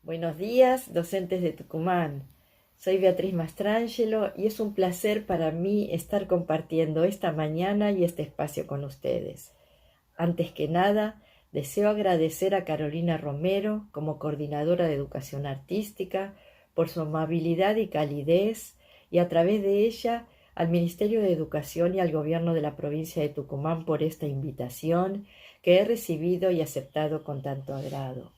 Buenos días, docentes de Tucumán. Soy Beatriz Mastrangelo y es un placer para mí estar compartiendo esta mañana y este espacio con ustedes. Antes que nada, deseo agradecer a Carolina Romero, como coordinadora de educación artística, por su amabilidad y calidez, y a través de ella al Ministerio de Educación y al Gobierno de la provincia de Tucumán por esta invitación que he recibido y aceptado con tanto agrado.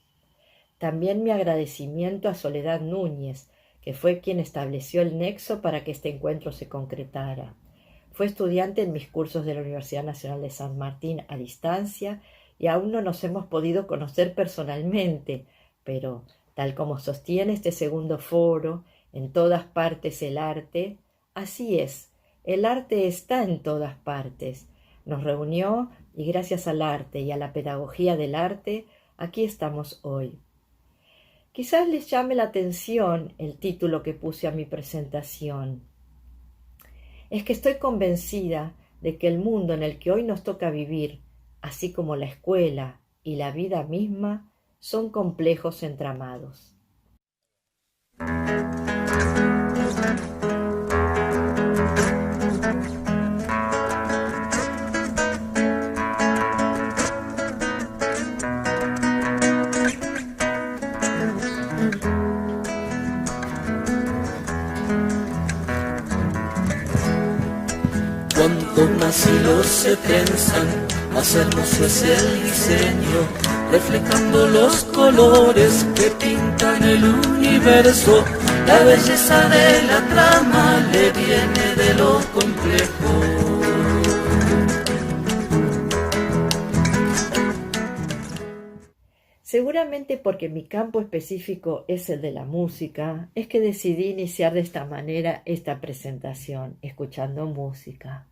También mi agradecimiento a Soledad Núñez, que fue quien estableció el nexo para que este encuentro se concretara. Fue estudiante en mis cursos de la Universidad Nacional de San Martín a distancia y aún no nos hemos podido conocer personalmente, pero, tal como sostiene este segundo foro, en todas partes el arte, así es, el arte está en todas partes. Nos reunió y gracias al arte y a la pedagogía del arte, aquí estamos hoy. Quizás les llame la atención el título que puse a mi presentación. Es que estoy convencida de que el mundo en el que hoy nos toca vivir, así como la escuela y la vida misma, son complejos entramados. Cuántos más hilos se trenzan, más hermoso es el diseño, reflejando los colores que pintan el universo. La belleza de la trama le viene de lo complejo. Seguramente porque mi campo específico es el de la música, es que decidí iniciar de esta manera esta presentación, escuchando música.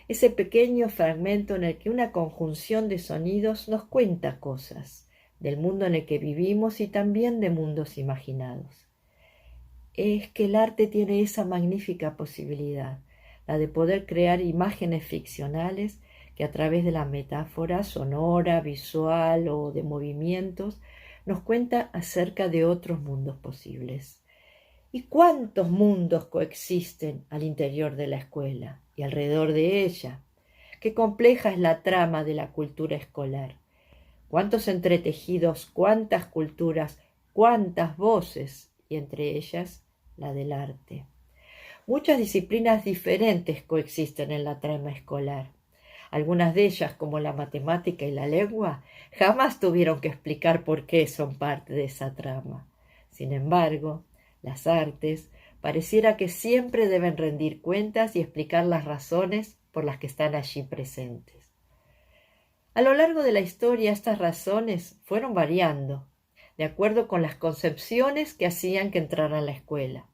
Ese pequeño fragmento en el que una conjunción de sonidos nos cuenta cosas del mundo en el que vivimos y también de mundos imaginados. Es que el arte tiene esa magnífica posibilidad, la de poder crear imágenes ficcionales que a través de la metáfora sonora, visual o de movimientos nos cuenta acerca de otros mundos posibles. ¿Y cuántos mundos coexisten al interior de la escuela y alrededor de ella? Qué compleja es la trama de la cultura escolar. Cuántos entretejidos, cuántas culturas, cuántas voces, y entre ellas la del arte. Muchas disciplinas diferentes coexisten en la trama escolar. Algunas de ellas, como la matemática y la lengua, jamás tuvieron que explicar por qué son parte de esa trama. Sin embargo, las artes pareciera que siempre deben rendir cuentas y explicar las razones por las que están allí presentes. A lo largo de la historia estas razones fueron variando, de acuerdo con las concepciones que hacían que entrara a la escuela.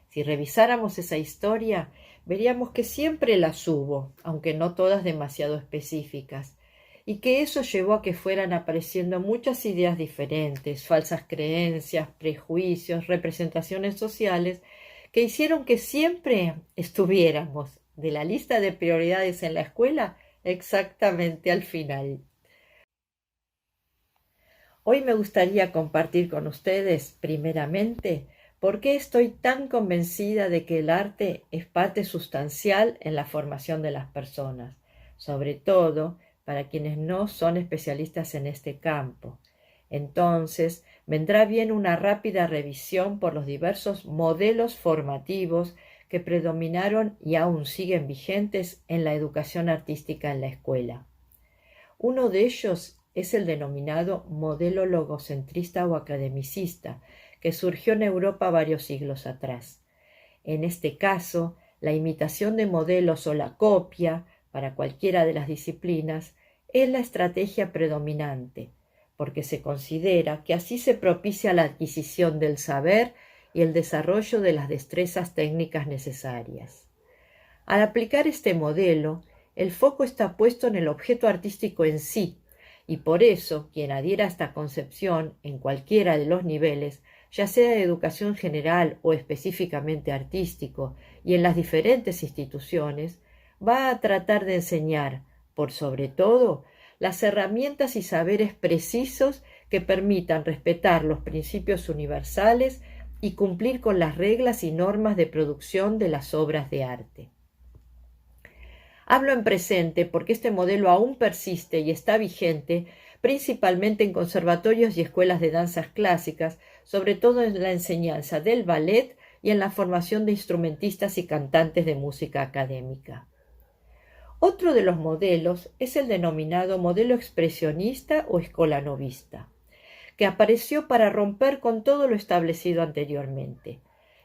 Si revisáramos esa historia, veríamos que siempre las hubo, aunque no todas demasiado específicas, y que eso llevó a que fueran apareciendo muchas ideas diferentes, falsas creencias, prejuicios, representaciones sociales, que hicieron que siempre estuviéramos de la lista de prioridades en la escuela exactamente al final. Hoy me gustaría compartir con ustedes, primeramente, por qué estoy tan convencida de que el arte es parte sustancial en la formación de las personas, sobre todo para quienes no son especialistas en este campo. Entonces, vendrá bien una rápida revisión por los diversos modelos formativos que predominaron y aún siguen vigentes en la educación artística en la escuela. Uno de ellos es el denominado modelo logocentrista o academicista, que surgió en Europa varios siglos atrás. En este caso, la imitación de modelos o la copia, para cualquiera de las disciplinas, es la estrategia predominante, porque se considera que así se propicia la adquisición del saber y el desarrollo de las destrezas técnicas necesarias. Al aplicar este modelo, el foco está puesto en el objeto artístico en sí, y por eso quien adhiera a esta concepción en cualquiera de los niveles, ya sea de educación general o específicamente artístico, y en las diferentes instituciones, va a tratar de enseñar, por sobre todo, las herramientas y saberes precisos que permitan respetar los principios universales y cumplir con las reglas y normas de producción de las obras de arte. Hablo en presente porque este modelo aún persiste y está vigente principalmente en conservatorios y escuelas de danzas clásicas, sobre todo en la enseñanza del ballet y en la formación de instrumentistas y cantantes de música académica. Otro de los modelos es el denominado modelo expresionista o escolanovista, que apareció para romper con todo lo establecido anteriormente.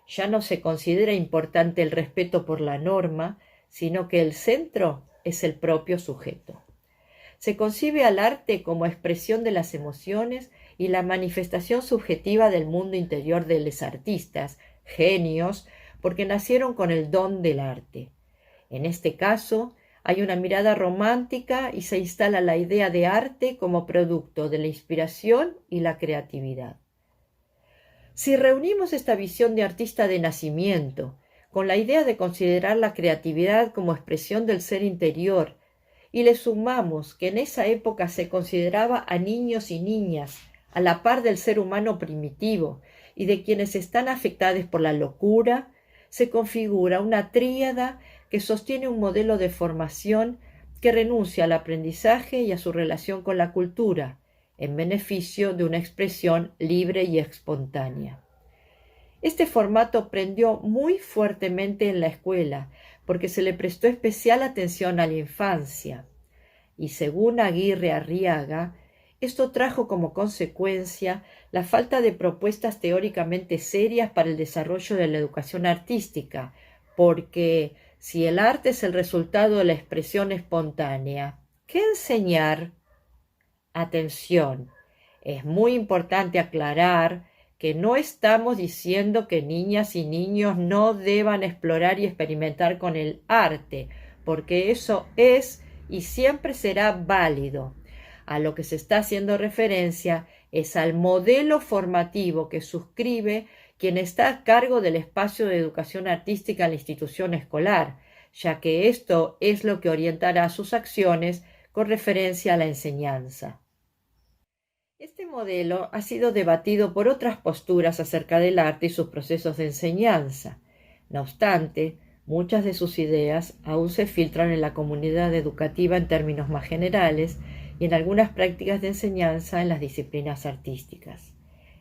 Ya no se considera importante el respeto por la norma, sino que el centro es el propio sujeto. Se concibe al arte como expresión de las emociones y la manifestación subjetiva del mundo interior de los artistas, genios, porque nacieron con el don del arte. En este caso, hay una mirada romántica y se instala la idea de arte como producto de la inspiración y la creatividad. Si reunimos esta visión de artista de nacimiento con la idea de considerar la creatividad como expresión del ser interior y le sumamos que en esa época se consideraba a niños y niñas a la par del ser humano primitivo y de quienes están afectados por la locura, se configura una tríada que sostiene un modelo de formación que renuncia al aprendizaje y a su relación con la cultura, en beneficio de una expresión libre y espontánea. Este formato prendió muy fuertemente en la escuela porque se le prestó especial atención a la infancia y, según Aguirre Arriaga, esto trajo como consecuencia la falta de propuestas teóricamente serias para el desarrollo de la educación artística, porque si el arte es el resultado de la expresión espontánea, ¿qué enseñar? Atención, es muy importante aclarar que no estamos diciendo que niñas y niños no deban explorar y experimentar con el arte, porque eso es y siempre será válido. A lo que se está haciendo referencia es al modelo formativo que suscribe quien está a cargo del espacio de educación artística en la institución escolar, ya que esto es lo que orientará sus acciones con referencia a la enseñanza. Este modelo ha sido debatido por otras posturas acerca del arte y sus procesos de enseñanza. No obstante, muchas de sus ideas aún se filtran en la comunidad educativa en términos más generales y en algunas prácticas de enseñanza en las disciplinas artísticas.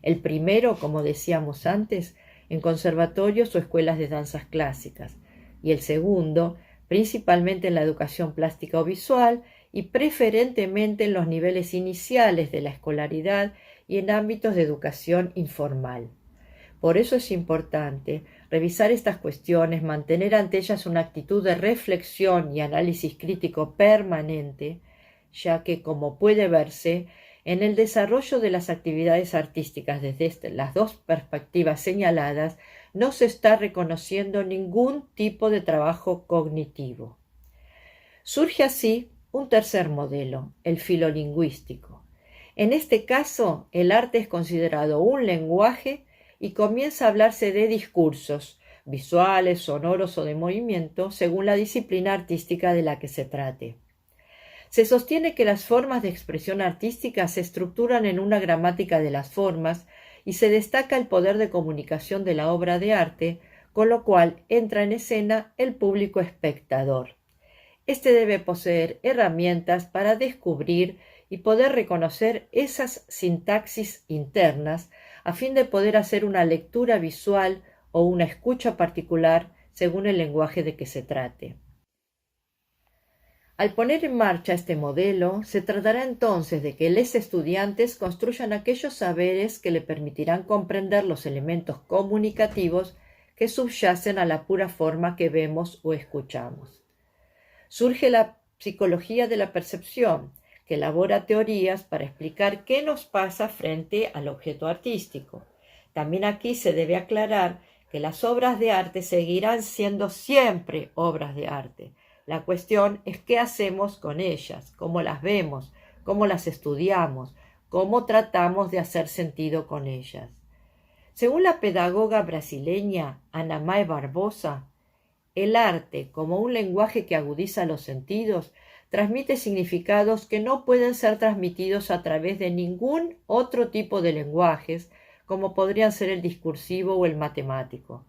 El primero, como decíamos antes, en conservatorios o escuelas de danzas clásicas, y el segundo, principalmente en la educación plástica o visual y preferentemente en los niveles iniciales de la escolaridad y en ámbitos de educación informal. Por eso es importante revisar estas cuestiones, mantener ante ellas una actitud de reflexión y análisis crítico permanente, ya que, como puede verse, en el desarrollo de las actividades artísticas desde las dos perspectivas señaladas, no se está reconociendo ningún tipo de trabajo cognitivo. Surge así un tercer modelo, el filolingüístico. En este caso, el arte es considerado un lenguaje y comienza a hablarse de discursos, visuales, sonoros o de movimiento, según la disciplina artística de la que se trate. Se sostiene que las formas de expresión artística se estructuran en una gramática de las formas y se destaca el poder de comunicación de la obra de arte, con lo cual entra en escena el público espectador. Este debe poseer herramientas para descubrir y poder reconocer esas sintaxis internas a fin de poder hacer una lectura visual o una escucha particular según el lenguaje de que se trate. Al poner en marcha este modelo, se tratará entonces de que los estudiantes construyan aquellos saberes que le permitirán comprender los elementos comunicativos que subyacen a la pura forma que vemos o escuchamos. Surge la psicología de la percepción, que elabora teorías para explicar qué nos pasa frente al objeto artístico. También aquí se debe aclarar que las obras de arte seguirán siendo siempre obras de arte. La cuestión es qué hacemos con ellas, cómo las vemos, cómo las estudiamos, cómo tratamos de hacer sentido con ellas. Según la pedagoga brasileña Ana Mae Barbosa, el arte, como un lenguaje que agudiza los sentidos, transmite significados que no pueden ser transmitidos a través de ningún otro tipo de lenguajes, como podrían ser el discursivo o el matemático.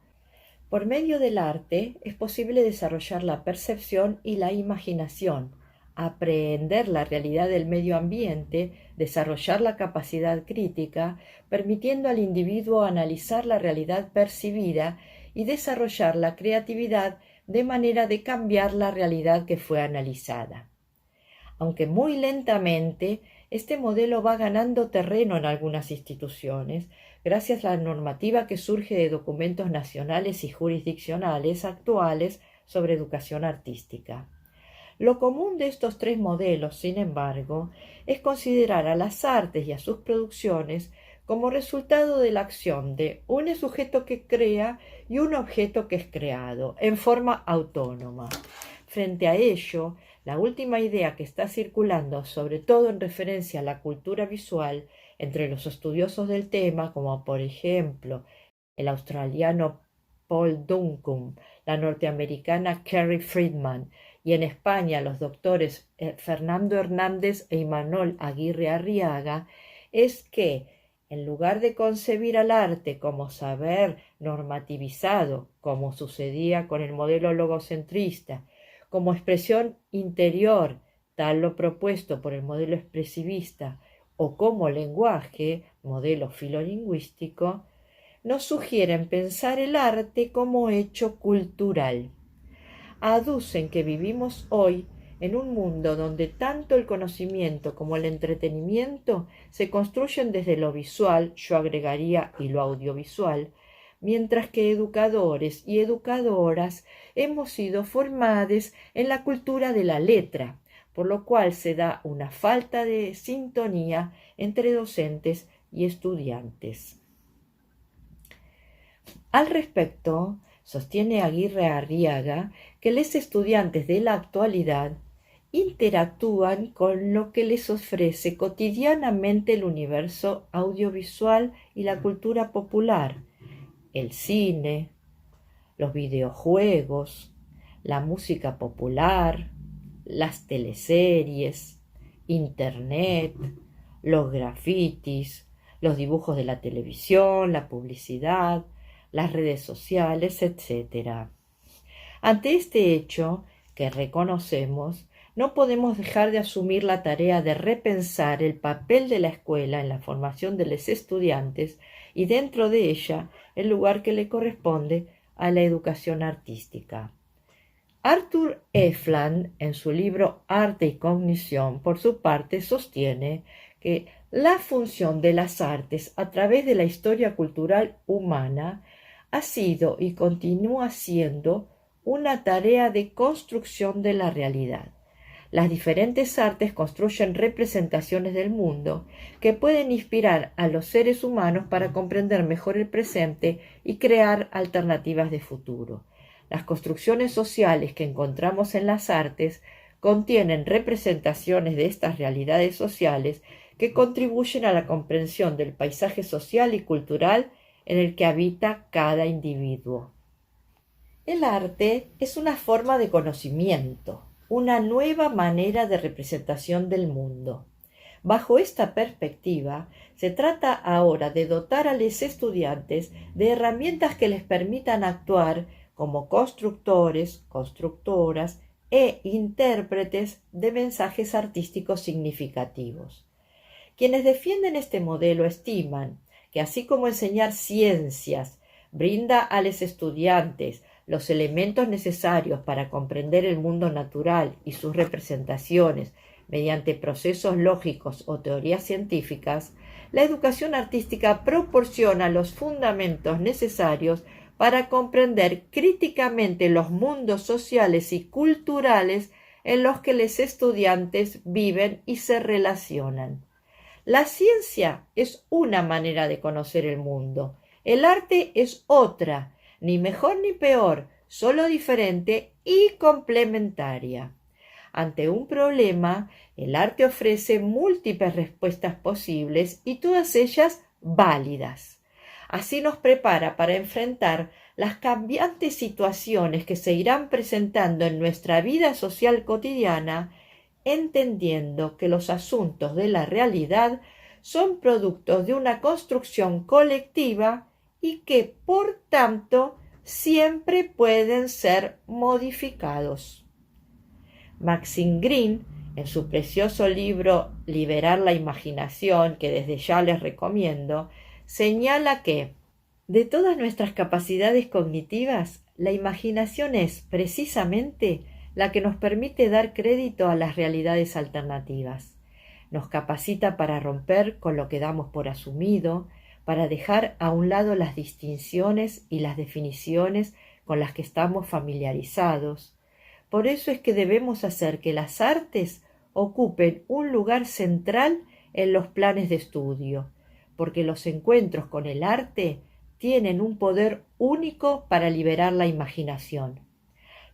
Por medio del arte es posible desarrollar la percepción y la imaginación, aprehender la realidad del medio ambiente, desarrollar la capacidad crítica, permitiendo al individuo analizar la realidad percibida y desarrollar la creatividad de manera de cambiar la realidad que fue analizada. Aunque muy lentamente, este modelo va ganando terreno en algunas instituciones, gracias a la normativa que surge de documentos nacionales y jurisdiccionales actuales sobre educación artística. Lo común de estos tres modelos, sin embargo, es considerar a las artes y a sus producciones como resultado de la acción de un sujeto que crea y un objeto que es creado, en forma autónoma. Frente a ello, la última idea que está circulando, sobre todo en referencia a la cultura visual, entre los estudiosos del tema, como por ejemplo el australiano Paul Duncombe, la norteamericana Carrie Friedman, y en España los doctores Fernando Hernández e Imanol Aguirre Arriaga, es que, en lugar de concebir al arte como saber normativizado, como sucedía con el modelo logocentrista, como expresión interior, tal lo propuesto por el modelo expresivista, o como lenguaje, modelo filolingüístico, nos sugieren pensar el arte como hecho cultural. Aducen que vivimos hoy en un mundo donde tanto el conocimiento como el entretenimiento se construyen desde lo visual, yo agregaría y lo audiovisual, mientras que educadores y educadoras hemos sido formados en la cultura de la letra, por lo cual se da una falta de sintonía entre docentes y estudiantes. Al respecto, sostiene Aguirre Arriaga que los estudiantes de la actualidad interactúan con lo que les ofrece cotidianamente el universo audiovisual y la cultura popular, el cine, los videojuegos, la música popular, las teleseries, internet, los grafitis, los dibujos de la televisión, la publicidad, las redes sociales, etc. Ante este hecho, que reconocemos, no podemos dejar de asumir la tarea de repensar el papel de la escuela en la formación de los estudiantes y dentro de ella el lugar que le corresponde a la educación artística. Arthur Efland, en su libro Arte y Cognición, por su parte, sostiene que la función de las artes a través de la historia cultural humana ha sido y continúa siendo una tarea de construcción de la realidad. Las diferentes artes construyen representaciones del mundo que pueden inspirar a los seres humanos para comprender mejor el presente y crear alternativas de futuro. Las construcciones sociales que encontramos en las artes contienen representaciones de estas realidades sociales que contribuyen a la comprensión del paisaje social y cultural en el que habita cada individuo. El arte es una forma de conocimiento, una nueva manera de representación del mundo. Bajo esta perspectiva, se trata ahora de dotar a los estudiantes de herramientas que les permitan actuar como constructores, constructoras e intérpretes de mensajes artísticos significativos. Quienes defienden este modelo estiman que así como enseñar ciencias brinda a los estudiantes los elementos necesarios para comprender el mundo natural y sus representaciones mediante procesos lógicos o teorías científicas, la educación artística proporciona los fundamentos necesarios para comprender críticamente los mundos sociales y culturales en los que los estudiantes viven y se relacionan. La ciencia es una manera de conocer el mundo, el arte es otra, ni mejor ni peor, solo diferente y complementaria. Ante un problema, el arte ofrece múltiples respuestas posibles y todas ellas válidas. Así nos prepara para enfrentar las cambiantes situaciones que se irán presentando en nuestra vida social cotidiana entendiendo que los asuntos de la realidad son productos de una construcción colectiva y que, por tanto, siempre pueden ser modificados. Maxine Greene, en su precioso libro Liberar la imaginación, que desde ya les recomiendo, señala que de todas nuestras capacidades cognitivas, la imaginación es precisamente la que nos permite dar crédito a las realidades alternativas. Nos capacita para romper con lo que damos por asumido, para dejar a un lado las distinciones y las definiciones con las que estamos familiarizados. Por eso es que debemos hacer que las artes ocupen un lugar central en los planes de estudio, porque los encuentros con el arte tienen un poder único para liberar la imaginación.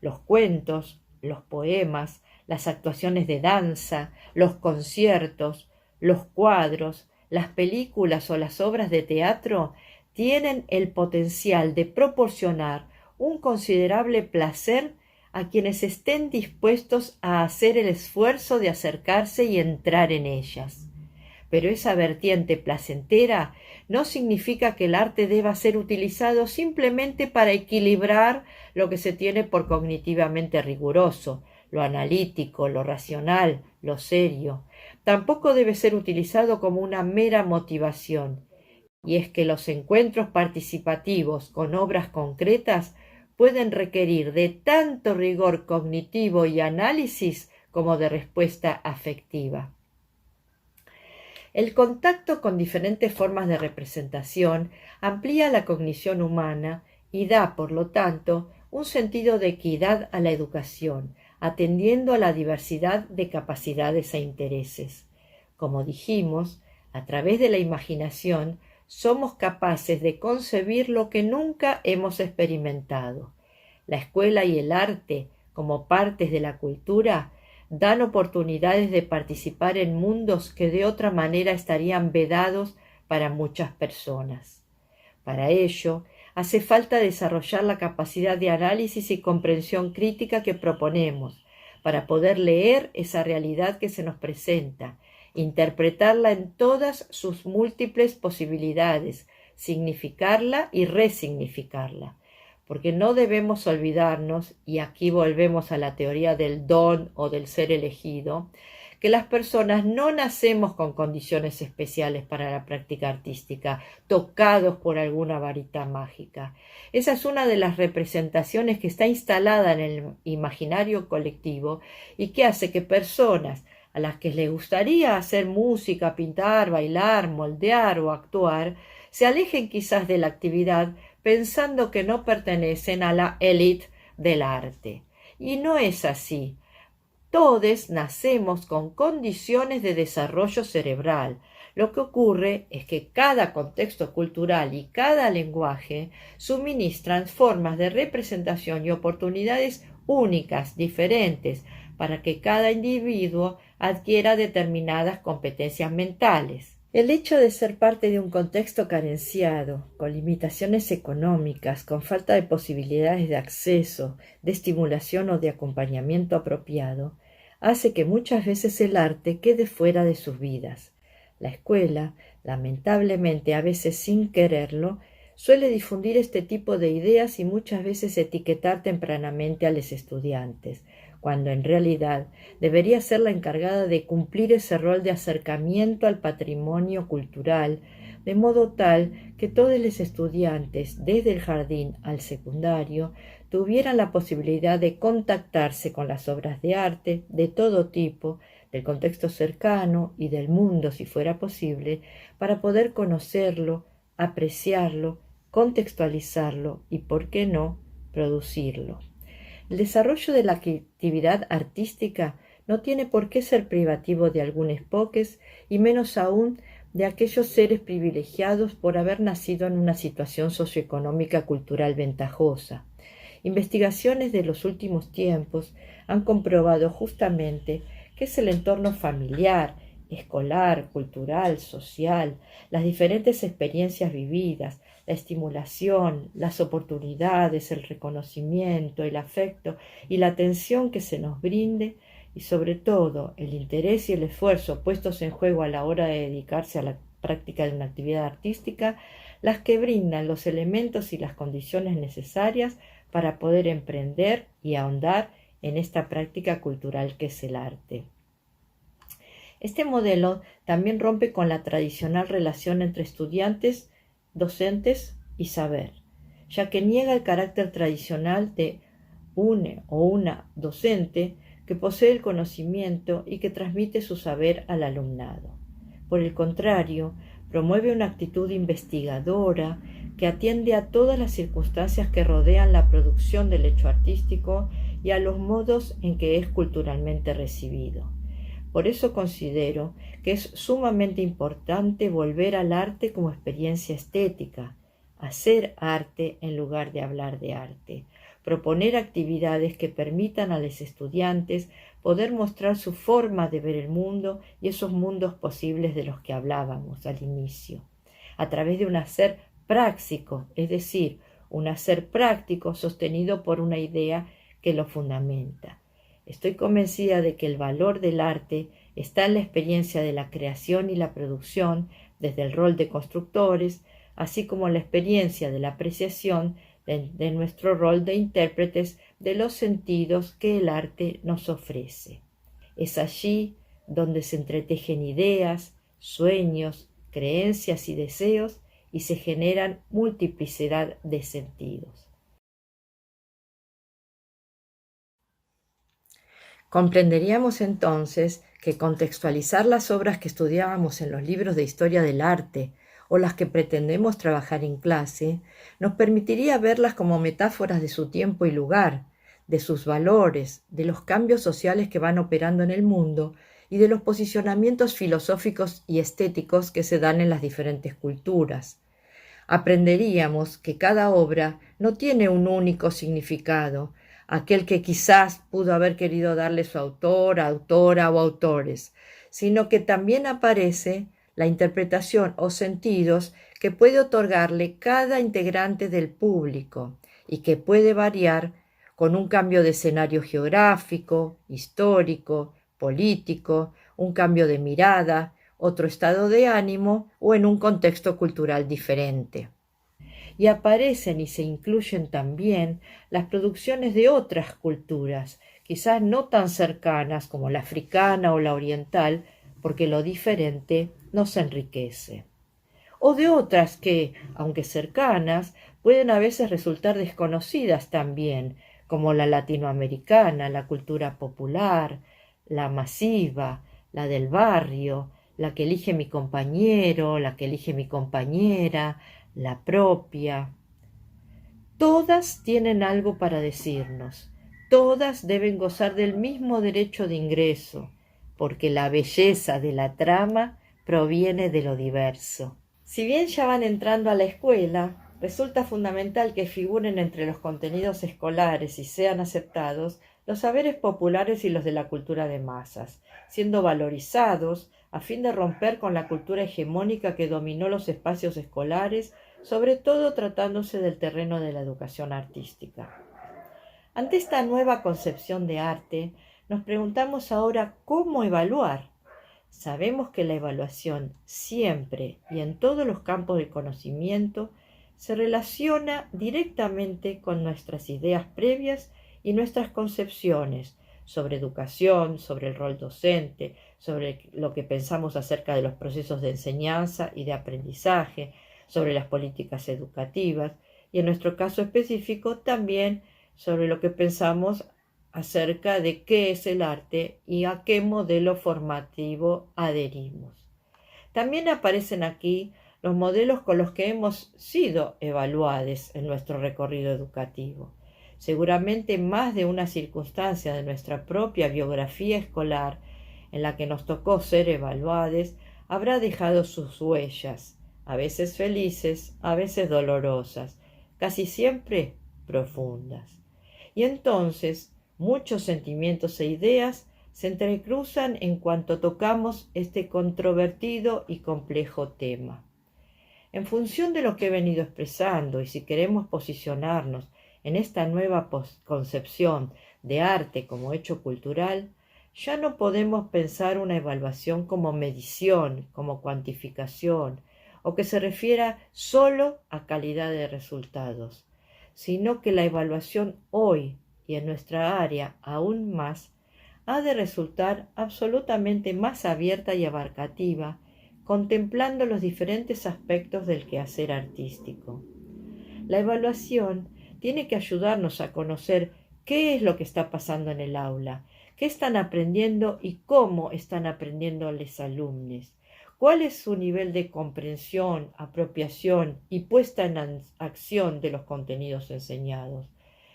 Los cuentos, los poemas, las actuaciones de danza, los conciertos, los cuadros, las películas o las obras de teatro tienen el potencial de proporcionar un considerable placer a quienes estén dispuestos a hacer el esfuerzo de acercarse y entrar en ellas. Pero esa vertiente placentera no significa que el arte deba ser utilizado simplemente para equilibrar lo que se tiene por cognitivamente riguroso, lo analítico, lo racional, lo serio. Tampoco debe ser utilizado como una mera motivación. Y es que los encuentros participativos con obras concretas pueden requerir de tanto rigor cognitivo y análisis como de respuesta afectiva. El contacto con diferentes formas de representación amplía la cognición humana y da, por lo tanto, un sentido de equidad a la educación, atendiendo a la diversidad de capacidades e intereses. Como dijimos, a través de la imaginación somos capaces de concebir lo que nunca hemos experimentado. La escuela y el arte, como partes de la cultura, dan oportunidades de participar en mundos que de otra manera estarían vedados para muchas personas. Para ello, hace falta desarrollar la capacidad de análisis y comprensión crítica que proponemos, para poder leer esa realidad que se nos presenta, interpretarla en todas sus múltiples posibilidades, significarla y resignificarla. Porque no debemos olvidarnos, y aquí volvemos a la teoría del don o del ser elegido, que las personas no nacemos con condiciones especiales para la práctica artística, tocados por alguna varita mágica. Esa es una de las representaciones que está instalada en el imaginario colectivo y que hace que personas a las que les gustaría hacer música, pintar, bailar, moldear o actuar, se alejen quizás de la actividad pensando que no pertenecen a la élite del arte. Y no es así. Todos nacemos con condiciones de desarrollo cerebral. Lo que ocurre es que cada contexto cultural y cada lenguaje suministran formas de representación y oportunidades únicas, diferentes, para que cada individuo adquiera determinadas competencias mentales. El hecho de ser parte de un contexto carenciado, con limitaciones económicas, con falta de posibilidades de acceso, de estimulación o de acompañamiento apropiado, hace que muchas veces el arte quede fuera de sus vidas. La escuela, lamentablemente a veces sin quererlo, suele difundir este tipo de ideas y muchas veces etiquetar tempranamente a los estudiantes, cuando en realidad debería ser la encargada de cumplir ese rol de acercamiento al patrimonio cultural, de modo tal que todos los estudiantes, desde el jardín al secundario, tuvieran la posibilidad de contactarse con las obras de arte de todo tipo, del contexto cercano y del mundo, si fuera posible, para poder conocerlo, apreciarlo, contextualizarlo y, por qué no, producirlo. El desarrollo de la actividad artística no tiene por qué ser privativo de algunos pocos y menos aún de aquellos seres privilegiados por haber nacido en una situación socioeconómica cultural ventajosa. Investigaciones de los últimos tiempos han comprobado justamente que es el entorno familiar, escolar, cultural, social, las diferentes experiencias vividas, la estimulación, las oportunidades, el reconocimiento, el afecto y la atención que se nos brinde, y sobre todo el interés y el esfuerzo puestos en juego a la hora de dedicarse a la práctica de una actividad artística, las que brindan los elementos y las condiciones necesarias para poder emprender y ahondar en esta práctica cultural que es el arte. Este modelo también rompe con la tradicional relación entre estudiantes, docentes y saber, ya que niega el carácter tradicional de un o una docente que posee el conocimiento y que transmite su saber al alumnado. Por el contrario, promueve una actitud investigadora que atiende a todas las circunstancias que rodean la producción del hecho artístico y a los modos en que es culturalmente recibido. Por eso considero que es sumamente importante volver al arte como experiencia estética, hacer arte en lugar de hablar de arte, proponer actividades que permitan a los estudiantes poder mostrar su forma de ver el mundo y esos mundos posibles de los que hablábamos al inicio, a través de un hacer práctico, es decir, un hacer práctico sostenido por una idea que lo fundamenta. Estoy convencida de que el valor del arte está en la experiencia de la creación y la producción desde el rol de constructores, así como la experiencia de la apreciación de nuestro rol de intérpretes de los sentidos que el arte nos ofrece. Es allí donde se entretejen ideas, sueños, creencias y deseos y se generan multiplicidad de sentidos. Comprenderíamos entonces que contextualizar las obras que estudiábamos en los libros de historia del arte o las que pretendemos trabajar en clase, nos permitiría verlas como metáforas de su tiempo y lugar, de sus valores, de los cambios sociales que van operando en el mundo y de los posicionamientos filosóficos y estéticos que se dan en las diferentes culturas. Aprenderíamos que cada obra no tiene un único significado, aquel que quizás pudo haber querido darle su autor, autora o autores, sino que también aparece la interpretación o sentidos que puede otorgarle cada integrante del público y que puede variar con un cambio de escenario geográfico, histórico, político, un cambio de mirada, otro estado de ánimo o en un contexto cultural diferente. Y aparecen y se incluyen también las producciones de otras culturas, quizás no tan cercanas como la africana o la oriental, porque lo diferente nos enriquece. O de otras que, aunque cercanas, pueden a veces resultar desconocidas también, como la latinoamericana, la cultura popular, la masiva, la del barrio, la que elige mi compañero, la que elige mi compañera, la propia. Todas tienen algo para decirnos, todas deben gozar del mismo derecho de ingreso, porque la belleza de la trama proviene de lo diverso. Si bien ya van entrando a la escuela, resulta fundamental que figuren entre los contenidos escolares y sean aceptados los saberes populares y los de la cultura de masas, siendo valorizados a fin de romper con la cultura hegemónica que dominó los espacios escolares, sobre todo tratándose del terreno de la educación artística. Ante esta nueva concepción de arte, nos preguntamos ahora cómo evaluar. Sabemos que la evaluación siempre y en todos los campos del conocimiento se relaciona directamente con nuestras ideas previas y nuestras concepciones sobre educación, sobre el rol docente, sobre lo que pensamos acerca de los procesos de enseñanza y de aprendizaje, sobre las políticas educativas y en nuestro caso específico también sobre lo que pensamos acerca de qué es el arte y a qué modelo formativo adherimos. También aparecen aquí los modelos con los que hemos sido evaluados en nuestro recorrido educativo. Seguramente más de una circunstancia de nuestra propia biografía escolar en la que nos tocó ser evaluados habrá dejado sus huellas, a veces felices, a veces dolorosas, casi siempre profundas. Y entonces muchos sentimientos e ideas se entrecruzan en cuanto tocamos este controvertido y complejo tema. En función de lo que he venido expresando y si queremos posicionarnos en esta nueva concepción de arte como hecho cultural, ya no podemos pensar una evaluación como medición, como cuantificación, o que se refiera solo a calidad de resultados, sino que la evaluación hoy y en nuestra área aún más ha de resultar absolutamente más abierta y abarcativa, contemplando los diferentes aspectos del quehacer artístico. La evaluación tiene que ayudarnos a conocer qué es lo que está pasando en el aula, qué están aprendiendo y cómo están aprendiendo los alumnos, cuál es su nivel de comprensión, apropiación y puesta en acción de los contenidos enseñados.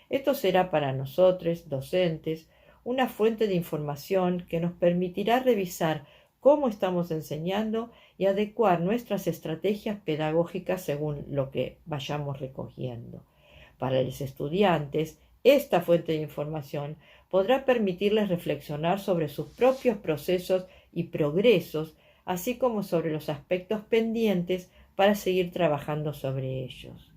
Esto será para nosotros, docentes, una fuente de información que nos permitirá revisar cómo estamos enseñando y adecuar nuestras estrategias pedagógicas según lo que vayamos recogiendo. Para los estudiantes, esta fuente de información podrá permitirles reflexionar sobre sus propios procesos y progresos, así como sobre los aspectos pendientes para seguir trabajando sobre ellos.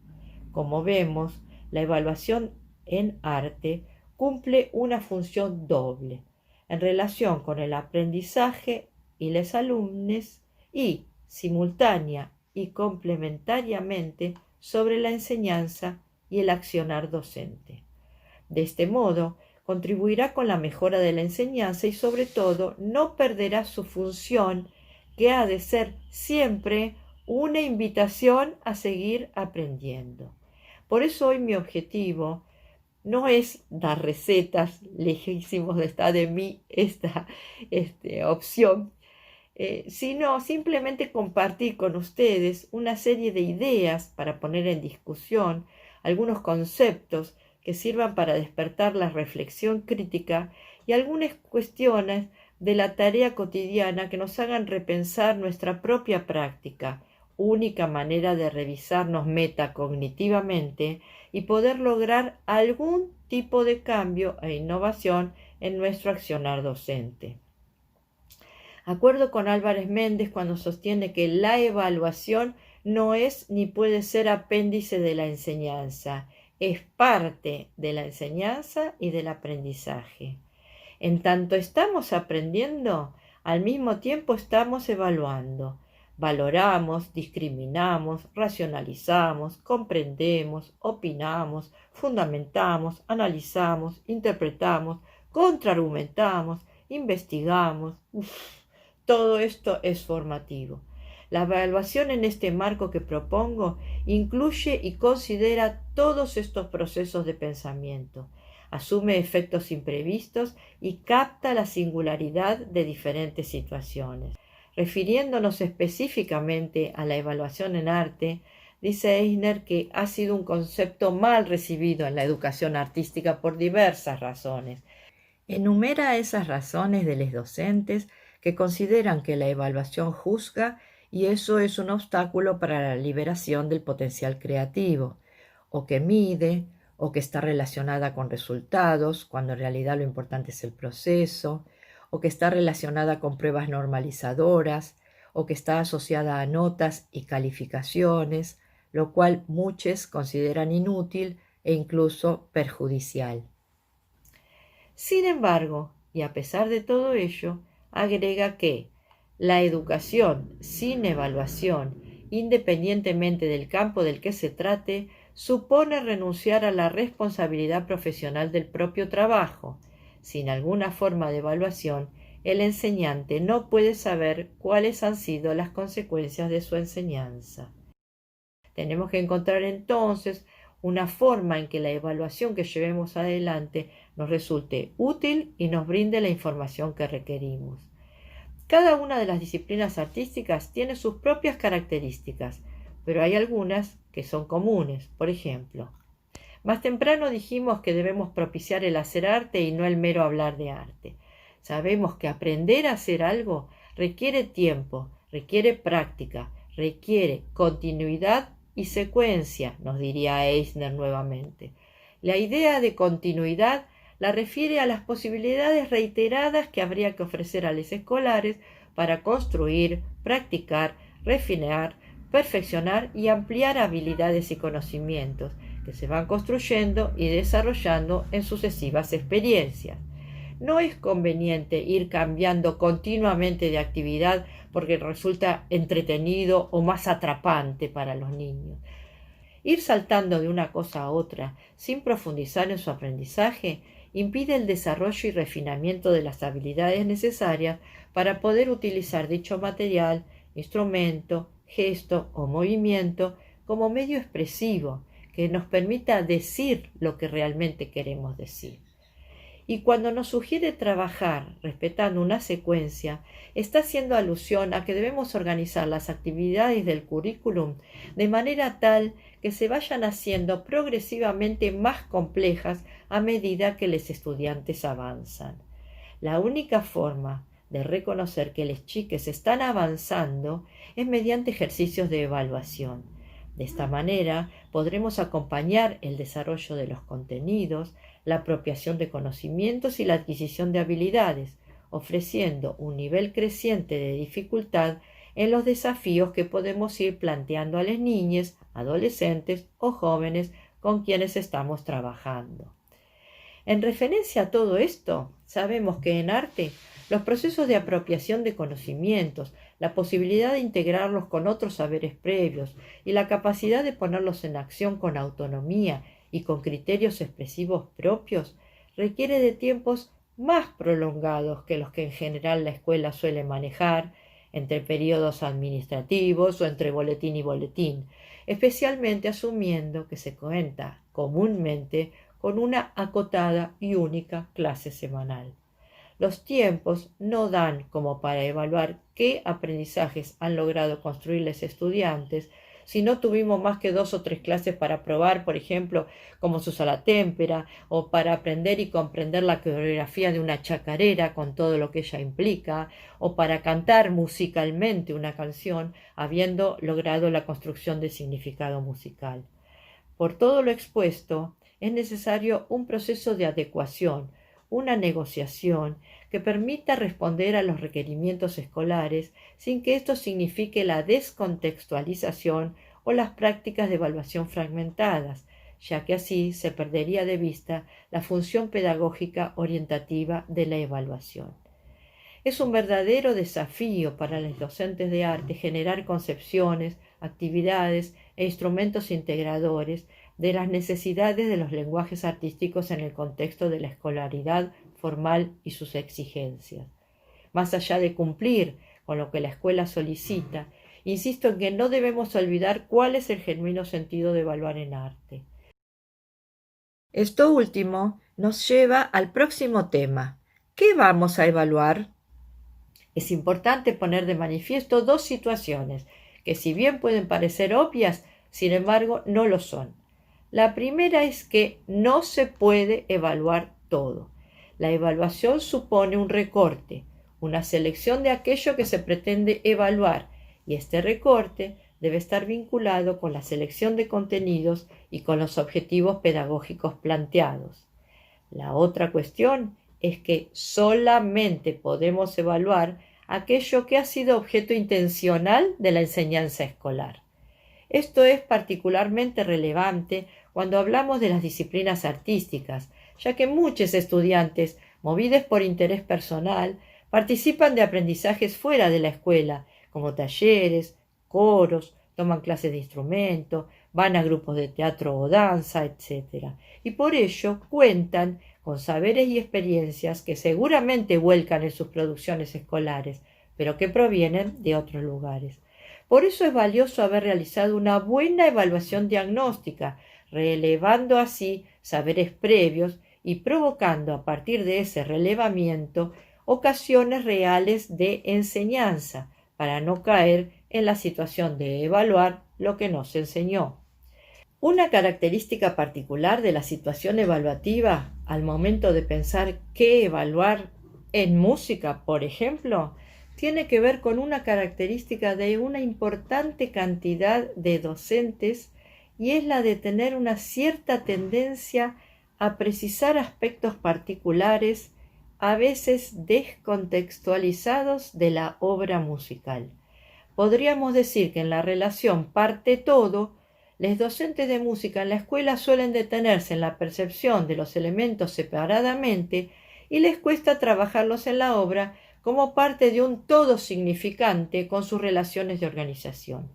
Como vemos, la evaluación en arte cumple una función doble en relación con el aprendizaje y los alumnos y, simultánea y complementariamente, sobre la enseñanza y el accionar docente. De este modo, contribuirá con la mejora de la enseñanza y, sobre todo, no perderá su función, que ha de ser siempre una invitación a seguir aprendiendo. Por eso hoy mi objetivo no es dar recetas, lejísimos está de mí esta opción, sino simplemente compartir con ustedes una serie de ideas para poner en discusión algunos conceptos que sirvan para despertar la reflexión crítica y algunas cuestiones de la tarea cotidiana que nos hagan repensar nuestra propia práctica, única manera de revisarnos metacognitivamente y poder lograr algún tipo de cambio e innovación en nuestro accionar docente. Acuerdo con Álvarez Méndez cuando sostiene que la evaluación no es ni puede ser apéndice de la enseñanza, es parte de la enseñanza y del aprendizaje. En tanto estamos aprendiendo, al mismo tiempo estamos evaluando. Valoramos, discriminamos, racionalizamos, comprendemos, opinamos, fundamentamos, analizamos, interpretamos, contraargumentamos, investigamos. Todo esto es formativo. La evaluación en este marco que propongo incluye y considera todos estos procesos de pensamiento, asume efectos imprevistos y capta la singularidad de diferentes situaciones. Refiriéndonos específicamente a la evaluación en arte, dice Eisner que ha sido un concepto mal recibido en la educación artística por diversas razones. Enumera esas razones de los docentes que consideran que la evaluación juzga y eso es un obstáculo para la liberación del potencial creativo, o que mide, o que está relacionada con resultados, cuando en realidad lo importante es el proceso, o que está relacionada con pruebas normalizadoras, o que está asociada a notas y calificaciones, lo cual muchos consideran inútil e incluso perjudicial. Sin embargo, y a pesar de todo ello, agrega que la educación sin evaluación, independientemente del campo del que se trate, supone renunciar a la responsabilidad profesional del propio trabajo. Sin alguna forma de evaluación, el enseñante no puede saber cuáles han sido las consecuencias de su enseñanza. Tenemos que encontrar entonces una forma en que la evaluación que llevemos adelante nos resulte útil y nos brinde la información que requerimos. Cada una de las disciplinas artísticas tiene sus propias características, pero hay algunas que son comunes. Por ejemplo, más temprano dijimos que debemos propiciar el hacer arte y no el mero hablar de arte. Sabemos que aprender a hacer algo requiere tiempo, requiere práctica, requiere continuidad y secuencia, nos diría Eisner nuevamente. La idea de continuidad la refiere a las posibilidades reiteradas que habría que ofrecer a los escolares para construir, practicar, refinar, perfeccionar y ampliar habilidades y conocimientos que se van construyendo y desarrollando en sucesivas experiencias. no es conveniente ir cambiando continuamente de actividad porque resulta entretenido o más atrapante para los niños. Ir saltando de una cosa a otra sin profundizar en su aprendizaje impide el desarrollo y refinamiento de las habilidades necesarias para poder utilizar dicho material, instrumento, gesto o movimiento como medio expresivo que nos permita decir lo que realmente queremos decir. Y cuando nos sugiere trabajar respetando una secuencia, está haciendo alusión a que debemos organizar las actividades del currículum de manera tal que se vayan haciendo progresivamente más complejas a medida que los estudiantes avanzan. La única forma de reconocer que los chiques están avanzando es mediante ejercicios de evaluación. De esta manera podremos acompañar el desarrollo de los contenidos, la apropiación de conocimientos y la adquisición de habilidades, ofreciendo un nivel creciente de dificultad en los desafíos que podemos ir planteando a las niñas, adolescentes o jóvenes con quienes estamos trabajando. En referencia a todo esto, sabemos que en arte los procesos de apropiación de conocimientos, la posibilidad de integrarlos con otros saberes previos y la capacidad de ponerlos en acción con autonomía y con criterios expresivos propios requiere de tiempos más prolongados que los que en general la escuela suele manejar, entre periodos administrativos o entre boletín y boletín, especialmente asumiendo que se cuenta comúnmente con una acotada y única clase semanal. Los tiempos no dan como para evaluar qué aprendizajes han logrado construir los estudiantes si no tuvimos más que 2 o 3 clases para probar, por ejemplo, cómo se usa la témpera, o para aprender y comprender la coreografía de una chacarera con todo lo que ella implica, o para cantar musicalmente una canción habiendo logrado la construcción del significado musical. Por todo lo expuesto, es necesario un proceso de adecuación, una negociación que permita responder a los requerimientos escolares sin que esto signifique la descontextualización o las prácticas de evaluación fragmentadas, ya que así se perdería de vista la función pedagógica orientativa de la evaluación. Es un verdadero desafío para los docentes de arte generar concepciones, actividades e instrumentos integradores de las necesidades de los lenguajes artísticos en el contexto de la escolaridad formal y sus exigencias. Más allá de cumplir con lo que la escuela solicita, insisto en que no debemos olvidar cuál es el genuino sentido de evaluar en arte. Esto último nos lleva al próximo tema. ¿Qué vamos a evaluar? Es importante poner de manifiesto 2 situaciones que, si bien pueden parecer obvias, sin embargo no lo son. La primera es que no se puede evaluar todo. La evaluación supone un recorte, una selección de aquello que se pretende evaluar, y este recorte debe estar vinculado con la selección de contenidos y con los objetivos pedagógicos planteados. La otra cuestión es que solamente podemos evaluar aquello que ha sido objeto intencional de la enseñanza escolar. Esto es particularmente relevante cuando hablamos de las disciplinas artísticas, ya que muchos estudiantes, movidos por interés personal, participan de aprendizajes fuera de la escuela, como talleres, coros, toman clases de instrumento, van a grupos de teatro o danza, etc. Y por ello cuentan con saberes y experiencias que seguramente vuelcan en sus producciones escolares, pero que provienen de otros lugares. Por eso es valioso haber realizado una buena evaluación diagnóstica, relevando así saberes previos y provocando a partir de ese relevamiento ocasiones reales de enseñanza, para no caer en la situación de evaluar lo que no se enseñó. Una característica particular de la situación evaluativa al momento de pensar qué evaluar en música, por ejemplo, tiene que ver con una característica de una importante cantidad de docentes, y es la de tener una cierta tendencia a precisar aspectos particulares, a veces descontextualizados, de la obra musical. Podríamos decir que en la relación parte todo, los docentes de música en la escuela suelen detenerse en la percepción de los elementos separadamente y les cuesta trabajarlos en la obra como parte de un todo significante con sus relaciones de organización.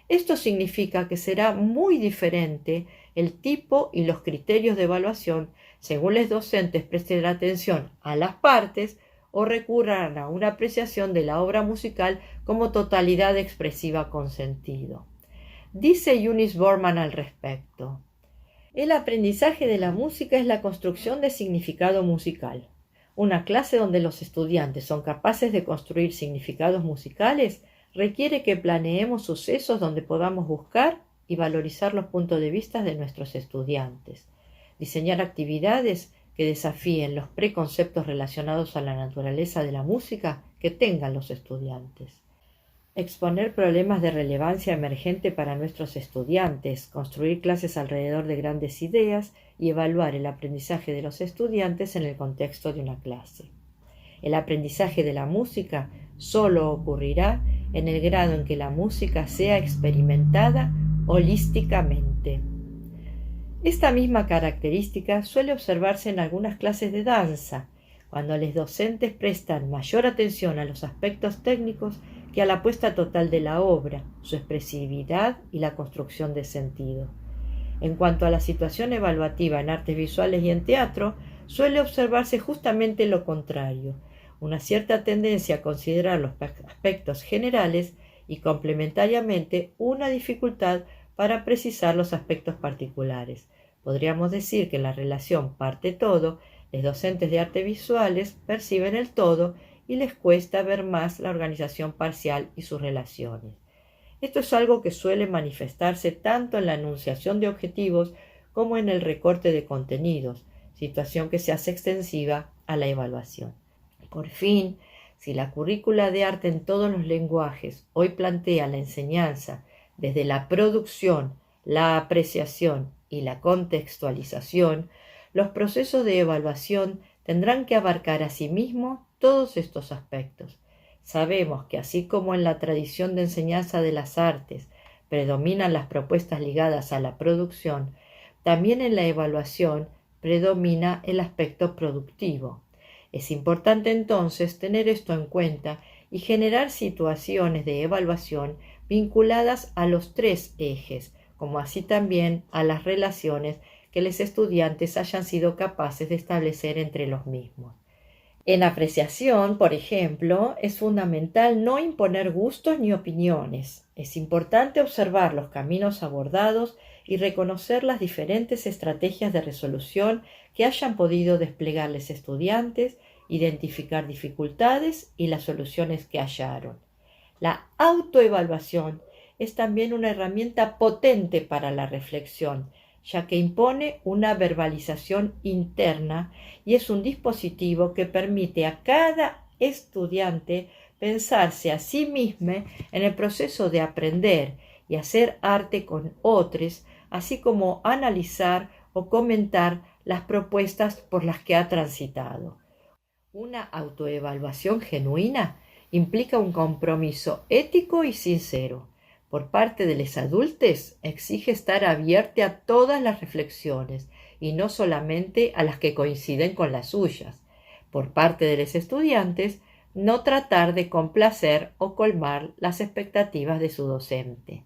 Esto significa que será muy diferente el tipo y los criterios de evaluación según los docentes presten atención a las partes o recurran a una apreciación de la obra musical como totalidad expresiva con sentido. Dice Eunice Borman al respecto: el aprendizaje de la música es la construcción de significado musical. Una clase donde los estudiantes son capaces de construir significados musicales requiere que planeemos sucesos donde podamos buscar y valorizar los puntos de vista de nuestros estudiantes, diseñar actividades que desafíen los preconceptos relacionados a la naturaleza de la música que tengan los estudiantes, exponer problemas de relevancia emergente para nuestros estudiantes, construir clases alrededor de grandes ideas y evaluar el aprendizaje de los estudiantes en el contexto de una clase. El aprendizaje de la música solo ocurrirá en el grado en que la música sea experimentada holísticamente. Esta misma característica suele observarse en algunas clases de danza, cuando los docentes prestan mayor atención a los aspectos técnicos que a la puesta total de la obra, su expresividad y la construcción de sentido. En cuanto a la situación evaluativa en artes visuales y en teatro, suele observarse justamente lo contrario, una cierta tendencia a considerar los aspectos generales y complementariamente una dificultad para precisar los aspectos particulares. Podríamos decir que en la relación parte-todo, los docentes de artes visuales perciben el todo y les cuesta ver más la organización parcial y sus relaciones. Esto es algo que suele manifestarse tanto en la enunciación de objetivos como en el recorte de contenidos, situación que se hace extensiva a la evaluación. Por fin, si la currícula de arte en todos los lenguajes hoy plantea la enseñanza desde la producción, la apreciación y la contextualización, los procesos de evaluación tendrán que abarcar asimismo todos estos aspectos. Sabemos que así como en la tradición de enseñanza de las artes predominan las propuestas ligadas a la producción, también en la evaluación predomina el aspecto productivo. Es importante entonces tener esto en cuenta y generar situaciones de evaluación vinculadas a los tres ejes, como así también a las relaciones que los estudiantes hayan sido capaces de establecer entre los mismos. En apreciación, por ejemplo, es fundamental no imponer gustos ni opiniones. Es importante observar los caminos abordados y reconocer las diferentes estrategias de resolución que hayan podido desplegar los estudiantes, identificar dificultades y las soluciones que hallaron. La autoevaluación es también una herramienta potente para la reflexión, ya que impone una verbalización interna y es un dispositivo que permite a cada estudiante pensarse a sí mismo en el proceso de aprender y hacer arte con otros, así como analizar o comentar las propuestas por las que ha transitado. Una autoevaluación genuina implica un compromiso ético y sincero. Por parte de los adultos, exige estar abierto a todas las reflexiones y no solamente a las que coinciden con las suyas. Por parte de los estudiantes, no tratar de complacer o colmar las expectativas de su docente.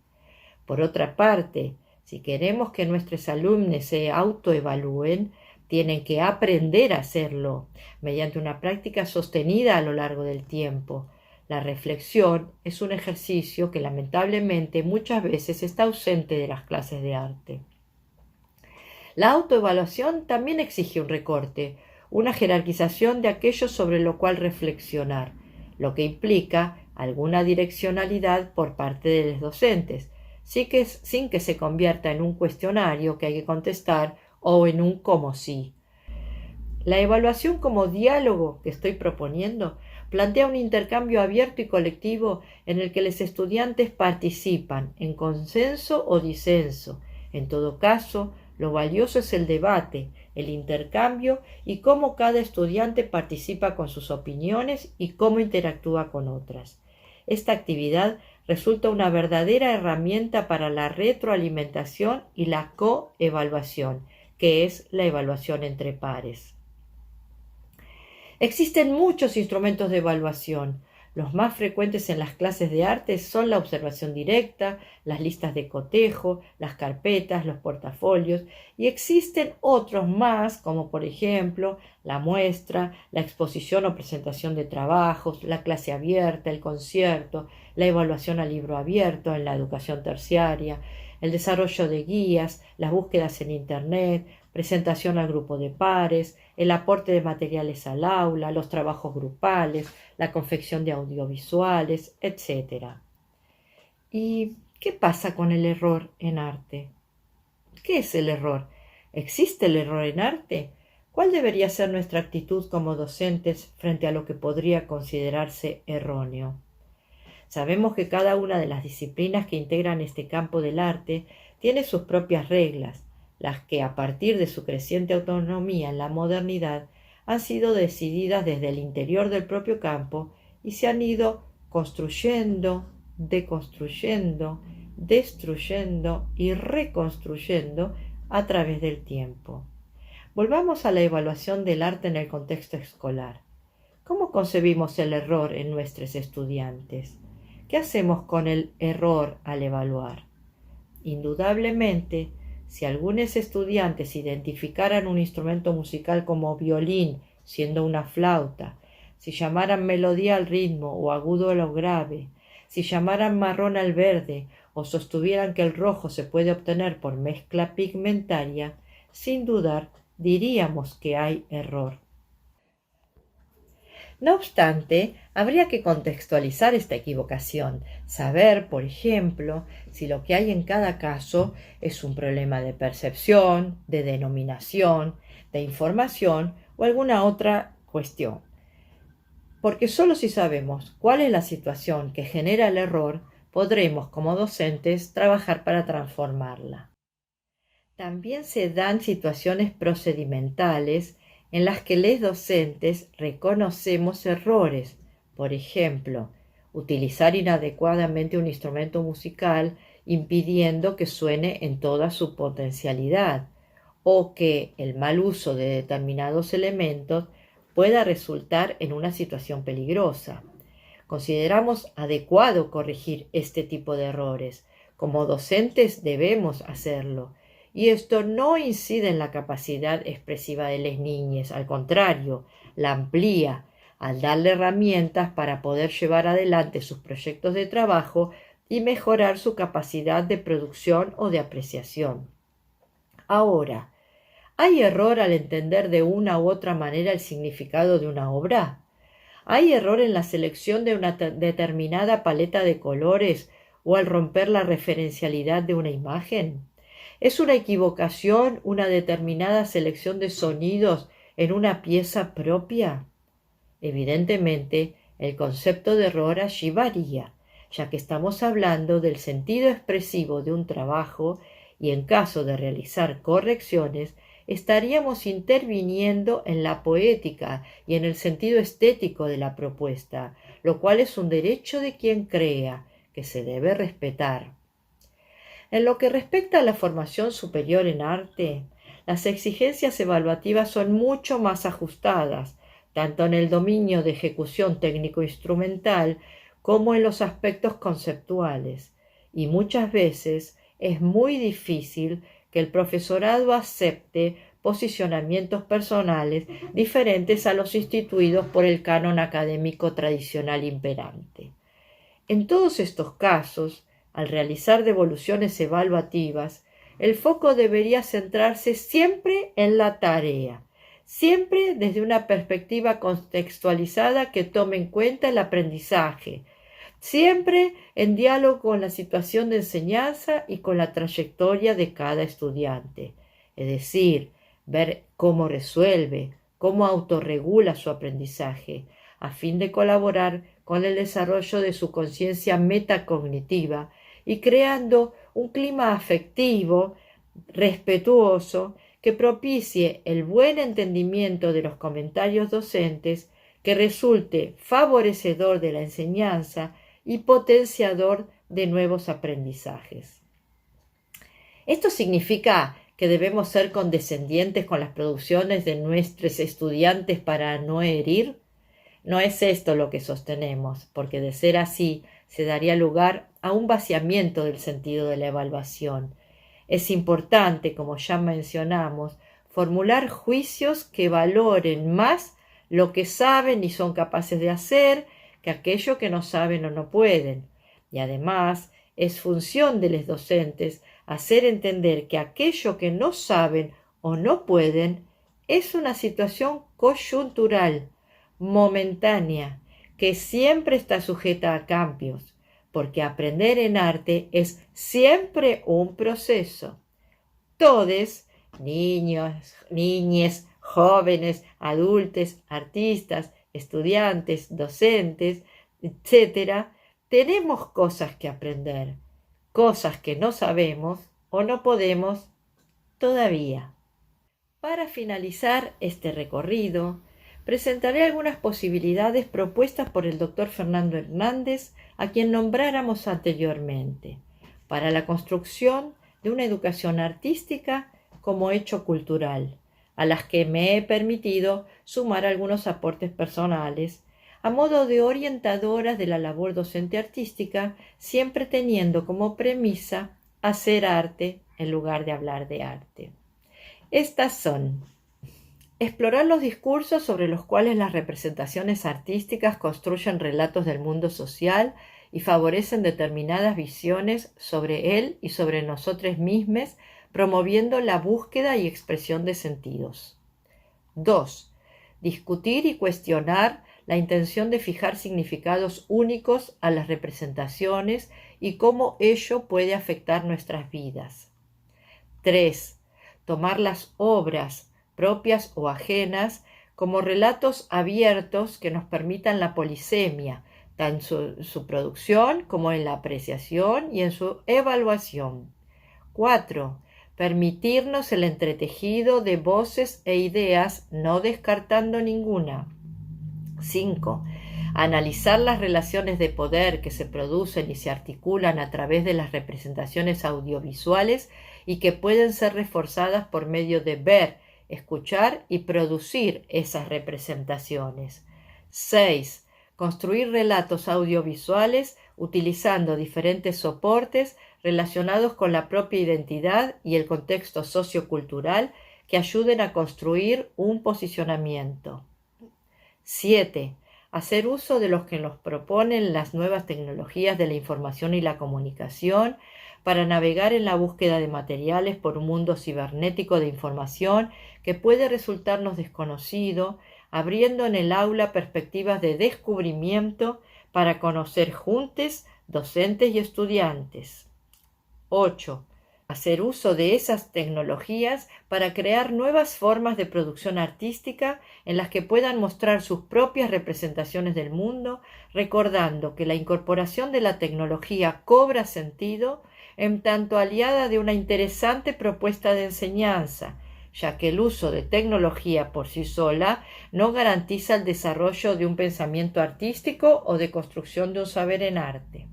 Por otra parte, si queremos que nuestros alumnos se autoevalúen, tienen que aprender a hacerlo mediante una práctica sostenida a lo largo del tiempo. La reflexión es un ejercicio que lamentablemente muchas veces está ausente de las clases de arte. La autoevaluación también exige un recorte, una jerarquización de aquello sobre lo cual reflexionar, lo que implica alguna direccionalidad por parte de los docentes, sin que se convierta en un cuestionario que hay que contestar o en un como sí. La evaluación como diálogo que estoy proponiendo plantea un intercambio abierto y colectivo en el que los estudiantes participan en consenso o disenso. En todo caso, lo valioso es el debate, el intercambio y cómo cada estudiante participa con sus opiniones y cómo interactúa con otras. Esta actividad resulta una verdadera herramienta para la retroalimentación y la coevaluación, que es la evaluación entre pares. Existen muchos instrumentos de evaluación. Los más frecuentes en las clases de arte son la observación directa, las listas de cotejo, las carpetas, los portafolios, y existen otros más, como por ejemplo la muestra, la exposición o presentación de trabajos, la clase abierta, el concierto, la evaluación a libro abierto en la educación terciaria, el desarrollo de guías, las búsquedas en Internet, presentación al grupo de pares, el aporte de materiales al aula, los trabajos grupales, la confección de audiovisuales, etc. ¿Y qué pasa con el error en arte? ¿Qué es el error? ¿Existe el error en arte? ¿Cuál debería ser nuestra actitud como docentes frente a lo que podría considerarse erróneo? Sabemos que cada una de las disciplinas que integran este campo del arte tiene sus propias reglas, las que, a partir de su creciente autonomía en la modernidad, han sido decididas desde el interior del propio campo y se han ido construyendo, deconstruyendo, destruyendo y reconstruyendo a través del tiempo. Volvamos a la evaluación del arte en el contexto escolar. ¿Cómo concebimos el error en nuestros estudiantes? ¿Qué hacemos con el error al evaluar? Indudablemente, si algunos estudiantes identificaran un instrumento musical como violín, siendo una flauta, si llamaran melodía al ritmo o agudo a lo grave, si llamaran marrón al verde o sostuvieran que el rojo se puede obtener por mezcla pigmentaria, sin dudar diríamos que hay error. No obstante, habría que contextualizar esta equivocación, saber, por ejemplo, si lo que hay en cada caso es un problema de percepción, de denominación, de información o alguna otra cuestión. Porque solo si sabemos cuál es la situación que genera el error, podremos, como docentes, trabajar para transformarla. También se dan situaciones procedimentales en las que los docentes reconocemos errores, por ejemplo, utilizar inadecuadamente un instrumento musical impidiendo que suene en toda su potencialidad, o que el mal uso de determinados elementos pueda resultar en una situación peligrosa. Consideramos adecuado corregir este tipo de errores. Como docentes debemos hacerlo. Y esto no incide en la capacidad expresiva de las niñas, al contrario, la amplía al darle herramientas para poder llevar adelante sus proyectos de trabajo y mejorar su capacidad de producción o de apreciación. Ahora, ¿hay error al entender de una u otra manera el significado de una obra? ¿Hay error en la selección de una determinada paleta de colores o al romper la referencialidad de una imagen? ¿Es una equivocación una determinada selección de sonidos en una pieza propia? Evidentemente, el concepto de error allí varía, ya que estamos hablando del sentido expresivo de un trabajo y en caso de realizar correcciones, estaríamos interviniendo en la poética y en el sentido estético de la propuesta, lo cual es un derecho de quien crea, que se debe respetar. En lo que respecta a la formación superior en arte, las exigencias evaluativas son mucho más ajustadas, tanto en el dominio de ejecución técnico-instrumental como en los aspectos conceptuales, y muchas veces es muy difícil que el profesorado acepte posicionamientos personales diferentes a los instituidos por el canon académico tradicional imperante. En todos estos casos, al realizar devoluciones evaluativas, el foco debería centrarse siempre en la tarea, siempre desde una perspectiva contextualizada que tome en cuenta el aprendizaje, siempre en diálogo con la situación de enseñanza y con la trayectoria de cada estudiante, es decir, ver cómo resuelve, cómo autorregula su aprendizaje, a fin de colaborar con el desarrollo de su conciencia metacognitiva y creando un clima afectivo, respetuoso, que propicie el buen entendimiento de los comentarios docentes, que resulte favorecedor de la enseñanza y potenciador de nuevos aprendizajes. Esto significa que debemos ser condescendientes con las producciones de nuestros estudiantes para no herir? No es esto lo que sostenemos, porque de ser así se daría lugar a un vaciamiento del sentido de la evaluación. Es importante, como ya mencionamos, formular juicios que valoren más lo que saben y son capaces de hacer que aquello que no saben o no pueden. Y además es función de los docentes hacer entender que aquello que no saben o no pueden es una situación coyuntural, momentánea, que siempre está sujeta a cambios, porque aprender en arte es siempre un proceso. Todos, niños, niñas, jóvenes, adultos, artistas, estudiantes, docentes, etc., tenemos cosas que aprender, cosas que no sabemos o no podemos todavía. Para finalizar este recorrido, presentaré algunas posibilidades propuestas por el doctor Fernando Hernández, a quien nombráramos anteriormente, para la construcción de una educación artística como hecho cultural, a las que me he permitido sumar algunos aportes personales, a modo de orientadoras de la labor docente artística, siempre teniendo como premisa hacer arte en lugar de hablar de arte. Estas son: explorar los discursos sobre los cuales las representaciones artísticas construyen relatos del mundo social y favorecen determinadas visiones sobre él y sobre nosotros mismos, promoviendo la búsqueda y expresión de sentidos. 2. Discutir y cuestionar la intención de fijar significados únicos a las representaciones y cómo ello puede afectar nuestras vidas. 3. Tomar las obras, propias o ajenas, como relatos abiertos que nos permitan la polisemia, tanto en su producción como en la apreciación y en su evaluación. 4. Permitirnos el entretejido de voces e ideas, no descartando ninguna. 5. Analizar las relaciones de poder que se producen y se articulan a través de las representaciones audiovisuales y que pueden ser reforzadas por medio de ver, escuchar y producir esas representaciones. 6. Construir relatos audiovisuales utilizando diferentes soportes relacionados con la propia identidad y el contexto sociocultural que ayuden a construir un posicionamiento. 7. Hacer uso de los que nos proponen las nuevas tecnologías de la información y la comunicación para navegar en la búsqueda de materiales por un mundo cibernético de información que puede resultarnos desconocido, abriendo en el aula perspectivas de descubrimiento para conocer juntos, docentes y estudiantes. 8. Hacer uso de esas tecnologías para crear nuevas formas de producción artística en las que puedan mostrar sus propias representaciones del mundo, recordando que la incorporación de la tecnología cobra sentido en tanto aliada de una interesante propuesta de enseñanza, ya que el uso de tecnología por sí sola no garantiza el desarrollo de un pensamiento artístico o de construcción de un saber en arte.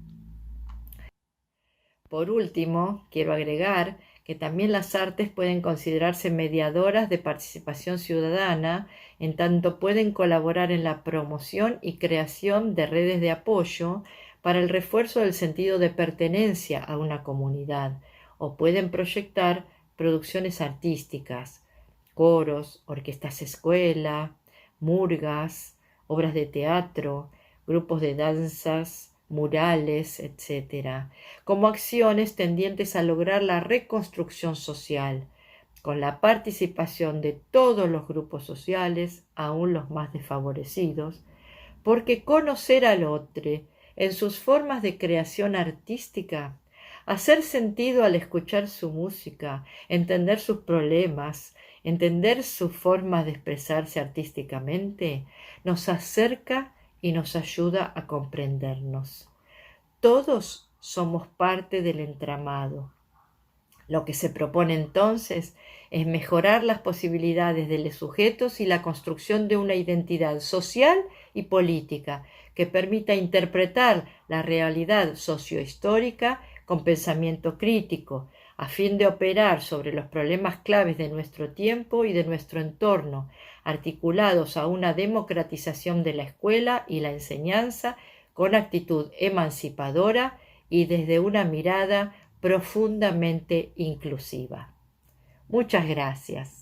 Por último, quiero agregar que también las artes pueden considerarse mediadoras de participación ciudadana, en tanto pueden colaborar en la promoción y creación de redes de apoyo para el refuerzo del sentido de pertenencia a una comunidad, o pueden proyectar producciones artísticas, coros, orquestas escuela, murgas, obras de teatro, grupos de danzas, murales, etc., como acciones tendientes a lograr la reconstrucción social, con la participación de todos los grupos sociales, aun los más desfavorecidos, porque conocer al otro en sus formas de creación artística, hacer sentido al escuchar su música, entender sus problemas, entender sus formas de expresarse artísticamente, nos acerca y nos ayuda a comprendernos. Todos somos parte del entramado. Lo que se propone entonces es mejorar las posibilidades de los sujetos y la construcción de una identidad social y política que permita interpretar la realidad sociohistórica con pensamiento crítico, a fin de operar sobre los problemas claves de nuestro tiempo y de nuestro entorno, articulados a una democratización de la escuela y la enseñanza con actitud emancipadora y desde una mirada profundamente inclusiva. Muchas gracias.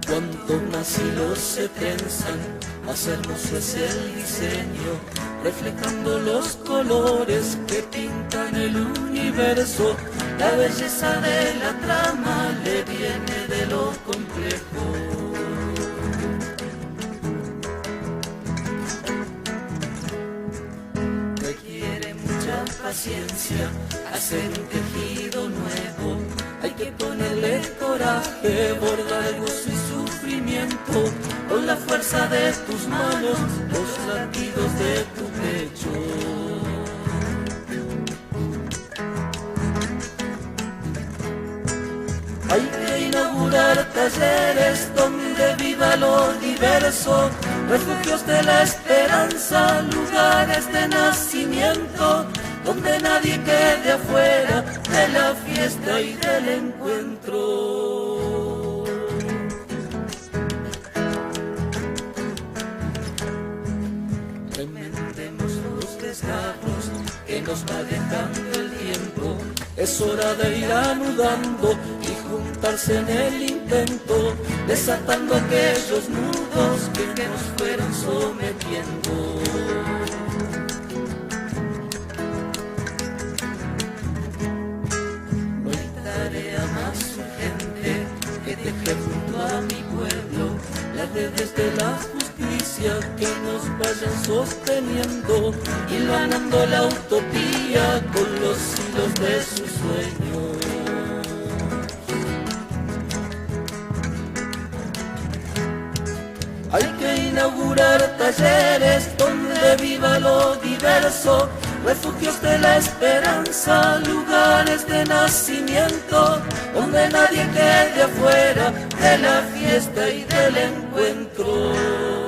Cuantos hilos se trenzan, más hermoso es el diseño, reflejando los colores que pintan el universo. La belleza de la trama le viene de lo complejo. Requiere mucha paciencia hacer un tejido nuevo. Hay que ponerle coraje, bordar gozo y sufrimiento, con la fuerza de tus manos, los latidos de tu pecho. Hay que inaugurar talleres donde viva lo diverso, refugios de la esperanza, lugares de nacimiento, donde nadie quede afuera de la fiesta y del encuentro. Rementemos los desgarros que nos va dejando el tiempo. Es hora de ir anudando y juntarse en el intento, desatando aquellos nudos que nos fueron sometiendo. Junto a mi pueblo, las redes de la justicia que nos vayan sosteniendo, hilvanando la utopía con los hilos de sus sueños. Hay que inaugurar talleres donde viva lo diverso, refugios de la esperanza, lugares de nacimiento, donde nadie quede afuera de la fiesta y del encuentro.